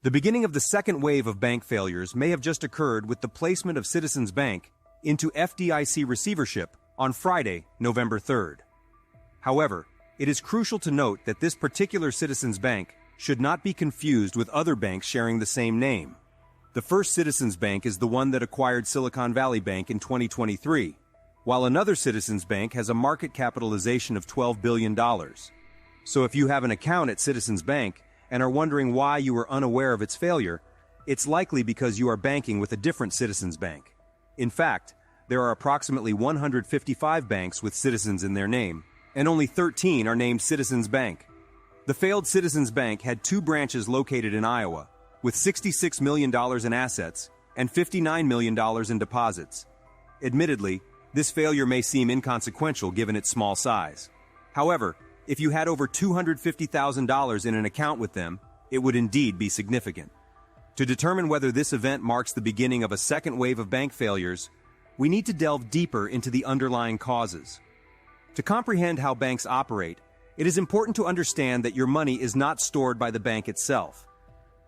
The beginning of the second wave of bank failures may have just occurred with the placement of Citizens Bank into FDIC receivership on Friday, November 3rd. However, it is crucial to note that this particular Citizens Bank should not be confused with other banks sharing the same name. The first Citizens Bank is the one that acquired Silicon Valley Bank in 2023, while another Citizens Bank has a market capitalization of $12 billion. So if you have an account at Citizens Bank and are wondering why you were unaware of its failure, it's likely because you are banking with a different Citizens Bank. In fact, there are approximately 155 banks with Citizens in their name, and only 13 are named Citizens Bank. The failed Citizens Bank had two branches located in Iowa, with $66 million in assets and $59 million in deposits. Admittedly, this failure may seem inconsequential given its small size. However, if you had over $250,000 in an account with them, it would indeed be significant. To determine whether this event marks the beginning of a second wave of bank failures, we need to delve deeper into the underlying causes. To comprehend how banks operate, it is important to understand that your money is not stored by the bank itself.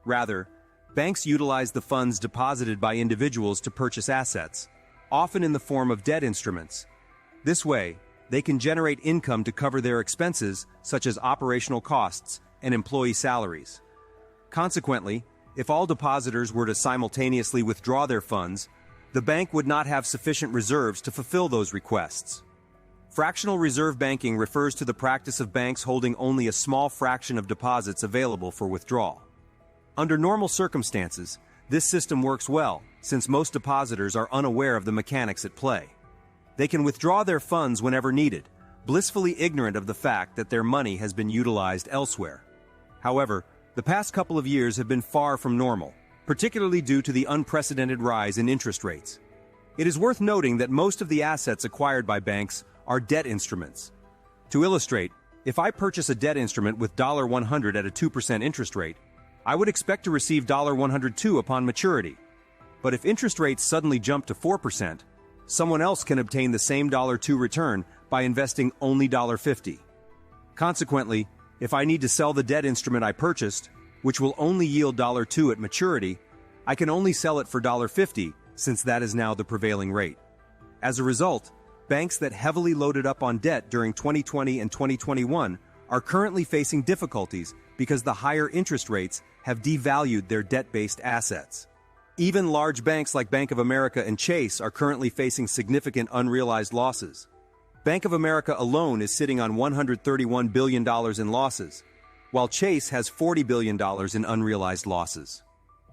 Rather, banks utilize the funds deposited by individuals to purchase assets, often in the form of debt instruments. This way, they can generate income to cover their expenses, such as operational costs and employee salaries. Consequently, if all depositors were to simultaneously withdraw their funds, the bank would not have sufficient reserves to fulfill those requests. Fractional reserve banking refers to the practice of banks holding only a small fraction of deposits available for withdrawal. Under normal circumstances, this system works well, since most depositors are unaware of the mechanics at play. They can withdraw their funds whenever needed, blissfully ignorant of the fact that their money has been utilized elsewhere. However, the past couple of years have been far from normal, particularly due to the unprecedented rise in interest rates. It is worth noting that most of the assets acquired by banks are debt instruments. To illustrate, if I purchase a debt instrument with $100 at a 2% interest rate, I would expect to receive $102 upon maturity. But if interest rates suddenly jump to 4%, someone else can obtain the same $2 return by investing only $50. Consequently, if I need to sell the debt instrument I purchased, which will only yield $2 at maturity, I can only sell it for $50, since that is now the prevailing rate. As a result, banks that heavily loaded up on debt during 2020 and 2021 are currently facing difficulties because the higher interest rates have devalued their debt-based assets. Even large banks like Bank of America and Chase are currently facing significant unrealized losses. Bank of America alone is sitting on $131 billion in losses, while Chase has $40 billion in unrealized losses.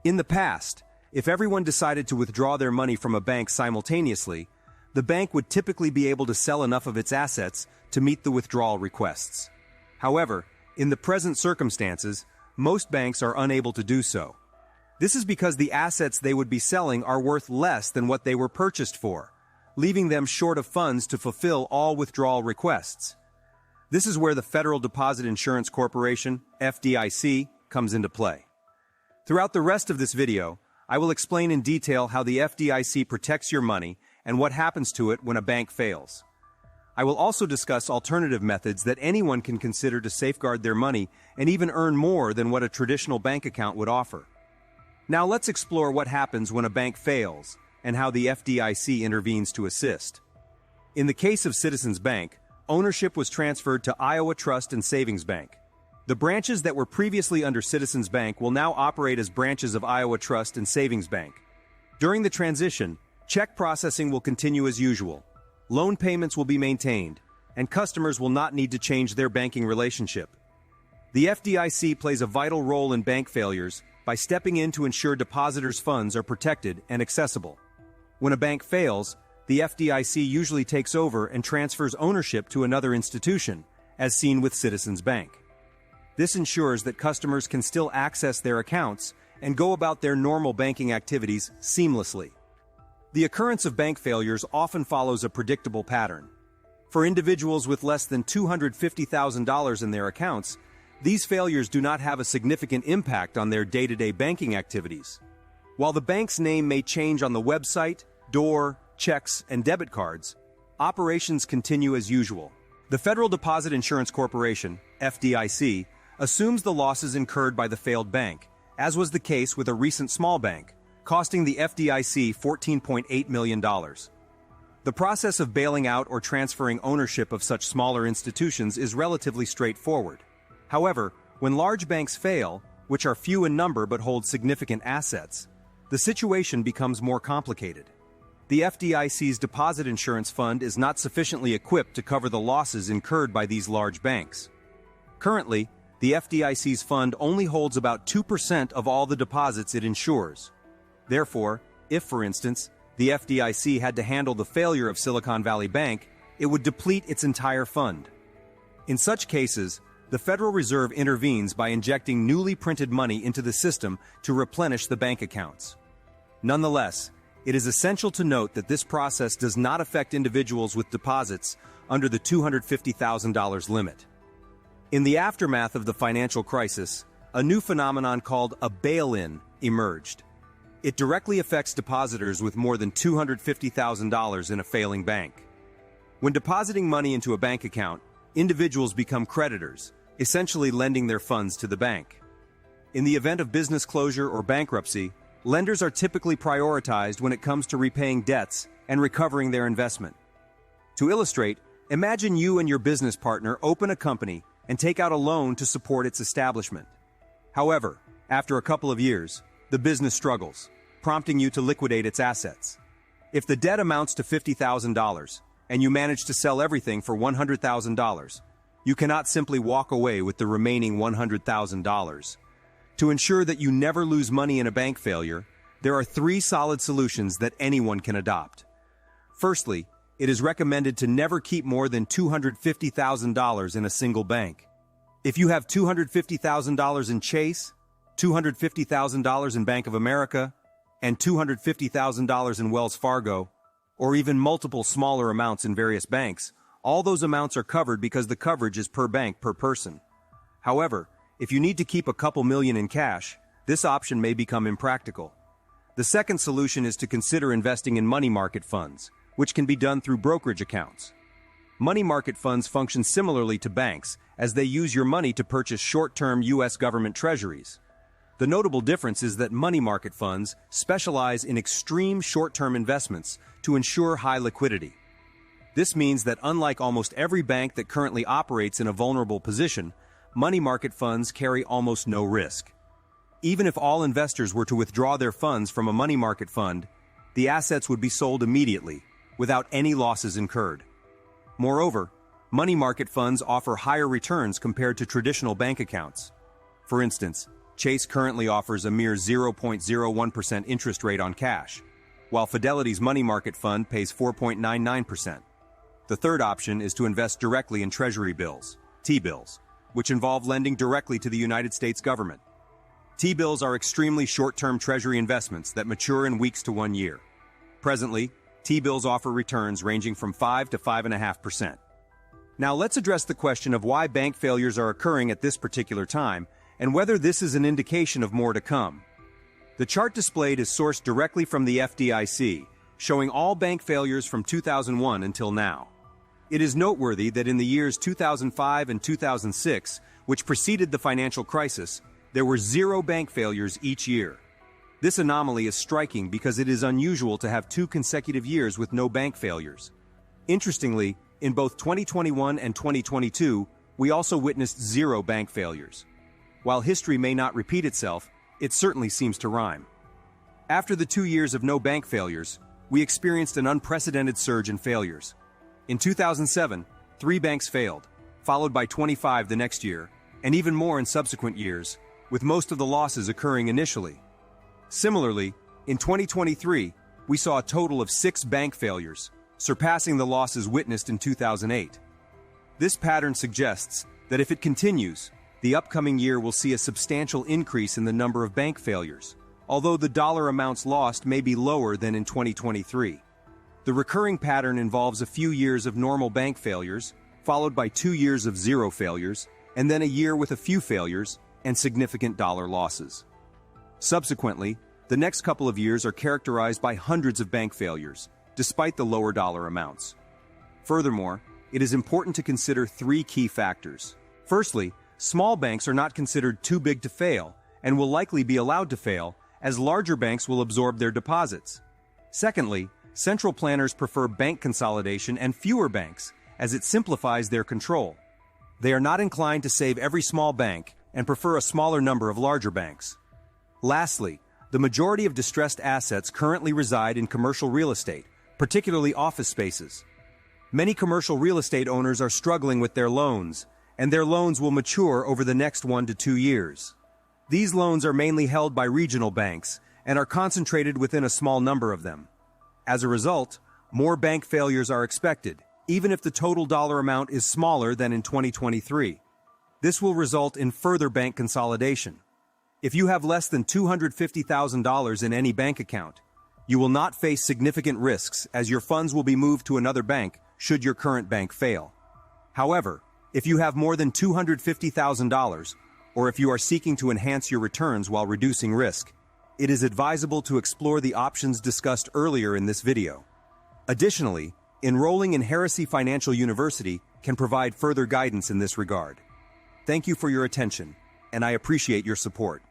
In the past, if everyone decided to withdraw their money from a bank simultaneously, the bank would typically be able to sell enough of its assets to meet the withdrawal requests. However, in the present circumstances, most banks are unable to do so. This is because the assets they would be selling are worth less than what they were purchased for, leaving them short of funds to fulfill all withdrawal requests. This is where the Federal Deposit Insurance Corporation, FDIC, comes into play. Throughout the rest of this video, I will explain in detail how the FDIC protects your money and what happens to it when a bank fails. I will also discuss alternative methods that anyone can consider to safeguard their money and even earn more than what a traditional bank account would offer. Now let's explore what happens when a bank fails and how the FDIC intervenes to assist. In the case of Citizens Bank, ownership was transferred to Iowa Trust and Savings Bank. The branches that were previously under Citizens Bank will now operate as branches of Iowa Trust and Savings Bank. During the transition, check processing will continue as usual, loan payments will be maintained, and customers will not need to change their banking relationship. The FDIC plays a vital role in bank failures by stepping in to ensure depositors' funds are protected and accessible. When a bank fails, the FDIC usually takes over and transfers ownership to another institution, as seen with Citizens Bank. This ensures that customers can still access their accounts and go about their normal banking activities seamlessly. The occurrence of bank failures often follows a predictable pattern. For individuals with less than $250,000 in their accounts, these failures do not have a significant impact on their day-to-day banking activities. While the bank's name may change on the website, door, checks, and debit cards, operations continue as usual. The Federal Deposit Insurance Corporation, FDIC, assumes the losses incurred by the failed bank, as was the case with a recent small bank, costing the FDIC $14.8 million. The process of bailing out or transferring ownership of such smaller institutions is relatively straightforward. However, when large banks fail, which are few in number but hold significant assets, the situation becomes more complicated. The FDIC's deposit insurance fund is not sufficiently equipped to cover the losses incurred by these large banks. Currently, the FDIC's fund only holds about 2% of all the deposits it insures. Therefore, if, for instance, the FDIC had to handle the failure of Silicon Valley Bank, it would deplete its entire fund. In such cases, the Federal Reserve intervenes by injecting newly printed money into the system to replenish the bank accounts. Nonetheless, it is essential to note that this process does not affect individuals with deposits under the $250,000 limit. In the aftermath of the financial crisis, a new phenomenon called a bail-in emerged. It directly affects depositors with more than $250,000 in a failing bank. When depositing money into a bank account, individuals become creditors, essentially lending their funds to the bank. In the event of business closure or bankruptcy, lenders are typically prioritized when it comes to repaying debts and recovering their investment. To illustrate, imagine you and your business partner open a company and take out a loan to support its establishment. However, after a couple of years, the business struggles, prompting you to liquidate its assets. If the debt amounts to $50,000 and you manage to sell everything for $100,000, you cannot simply walk away with the remaining $100,000. To ensure that you never lose money in a bank failure, there are 3 solid solutions that anyone can adopt. Firstly, it is recommended to never keep more than $250,000 in a single bank. If you have $250,000 in Chase, $250,000 in Bank of America, and $250,000 in Wells Fargo, or even multiple smaller amounts in various banks, all those amounts are covered because the coverage is per bank per person. However, if you need to keep a couple million in cash, this option may become impractical. The second solution is to consider investing in money market funds, which can be done through brokerage accounts. Money market funds function similarly to banks, as they use your money to purchase short-term U.S. government treasuries. The notable difference is that money market funds specialize in extreme short-term investments to ensure high liquidity. This means that unlike almost every bank that currently operates in a vulnerable position, money market funds carry almost no risk. Even if all investors were to withdraw their funds from a money market fund, the assets would be sold immediately, without any losses incurred. Moreover, money market funds offer higher returns compared to traditional bank accounts. For instance, Chase currently offers a mere 0.01% interest rate on cash, while Fidelity's money market fund pays 4.99%. The third option is to invest directly in Treasury bills, T-bills, which involve lending directly to the United States government. T-bills are extremely short-term Treasury investments that mature in weeks to 1 year. Presently, T-bills offer returns ranging from 5 to 5.5%. Now let's address the question of why bank failures are occurring at this particular time and whether this is an indication of more to come. The chart displayed is sourced directly from the FDIC, showing all bank failures from 2001 until now. It is noteworthy that in the years 2005 and 2006, which preceded the financial crisis, there were 0 bank failures each year. This anomaly is striking because it is unusual to have 2 consecutive years with no bank failures. Interestingly, in both 2021 and 2022, we also witnessed 0 bank failures. While history may not repeat itself, it certainly seems to rhyme. After the 2 years of no bank failures, we experienced an unprecedented surge in failures. In 2007, 3 banks failed, followed by 25 the next year, and even more in subsequent years, with most of the losses occurring initially. Similarly, in 2023, we saw a total of 6 bank failures, surpassing the losses witnessed in 2008. This pattern suggests that if it continues, the upcoming year will see a substantial increase in the number of bank failures, although the dollar amounts lost may be lower than in 2023. The recurring pattern involves a few years of normal bank failures, followed by 2 years of 0 failures, and then a year with a few failures and significant dollar losses. Subsequently, the next couple of years are characterized by hundreds of bank failures, despite the lower dollar amounts. Furthermore, it is important to consider 3 key factors. Firstly, small banks are not considered too big to fail, and will likely be allowed to fail, as larger banks will absorb their deposits. Secondly, central planners prefer bank consolidation and fewer banks, as it simplifies their control. They are not inclined to save every small bank and prefer a smaller number of larger banks. Lastly, the majority of distressed assets currently reside in commercial real estate, particularly office spaces. Many commercial real estate owners are struggling with their loans, and their loans will mature over the next 1 to 2 years. These loans are mainly held by regional banks and are concentrated within a small number of them. As a result, more bank failures are expected, even if the total dollar amount is smaller than in 2023. This will result in further bank consolidation. If you have less than $250,000 in any bank account, you will not face significant risks as your funds will be moved to another bank should your current bank fail. However, if you have more than $250,000, or if you are seeking to enhance your returns while reducing risk, it is advisable to explore the options discussed earlier in this video. Additionally, enrolling in Heresy Financial University can provide further guidance in this regard. Thank you for your attention, and I appreciate your support.